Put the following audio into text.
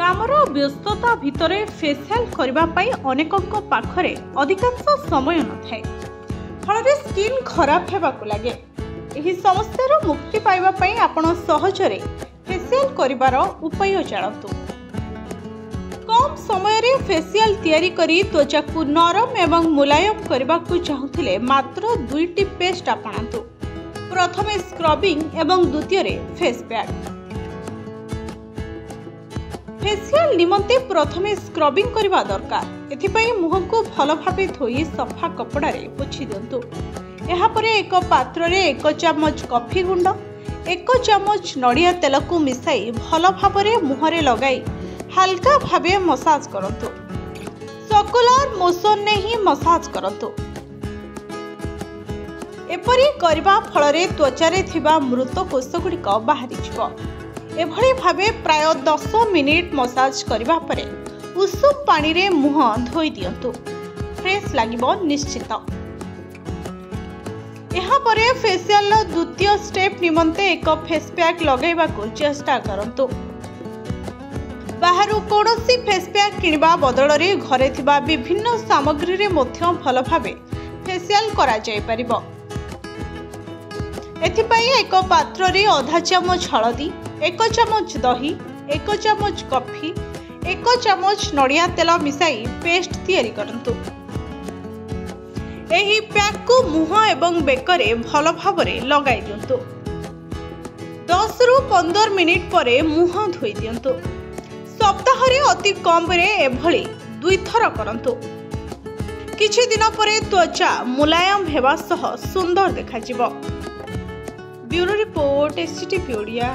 कामर व्यस्तता भितर फेसियाल करने अनेकों पाखरे अधिकांश समय न थाए फल स्किन खराब होगा लगे। यह समस्या मुक्ति पाइबापी आपण सहजरे फेसियाल करिवार उपाय जानतु। कम समय रे फेसियाल तैयारी करी त्वचा को नरम एवं मुलायम करने को चाहूले मात्र दुईटी पेस्ट आपणातु। प्रथमे स्क्रबिंग एवं द्वितीय फेस पैक। फेसियाल निमंते प्रथमे स्क्रबिंग करने दरकार। एथिपाई मुह को भल भाव धोई सफा कपड़ा रे पोछि दियंतु। यापर एक पात्र रे 1 चमच कॉफी गुंड 1 चमच नड़िया तेल को मिसाई भल भाव मुहरे लगाई हल्का भावे मसाज करंतु। सर्कुलर मोशन ने ही मसाज करंतु। एपरी करबा फल रे त्वचा रे थिबा मृत कोष गुड़िक बाहरी जिवो। एभली भावे प्राय 10 मिनिट मसाज करबा परे उषुम पानी रे मुह धोई दियंतु। फ्रेश लागिबो निश्चित। यहाँ परे फेसियाल द्वितीय स्टेप निमंते एक फेस पैक लगाइबा को चेष्टा करंतु। बाहर कौनसी फेस पैक किनिबा बदल रे घरे थिबा विभिन्न सामग्री रे मध्य भल भावे फेसियाल करा जाय परिबो। एथिपाई एक पात्र रे आधा चमच हळदी 1 चमच दही 1 चमच कॉफी 1 चमच नड़िया तेल मिसाई पेस्ट तैयारी करंतु। एही पैक को मुह एवं बेकरे भल भावरे लगाई दियंतु। 10 रु 15 मिनिट परे मुह धोई दियंतु। सप्ताह रे अति कम रे एभली 2 थर करंतु। किछि दिन परे त्वचा मुलायम हेबा सह सुंदर देखा जिवो। Bureau report SCTV Odia.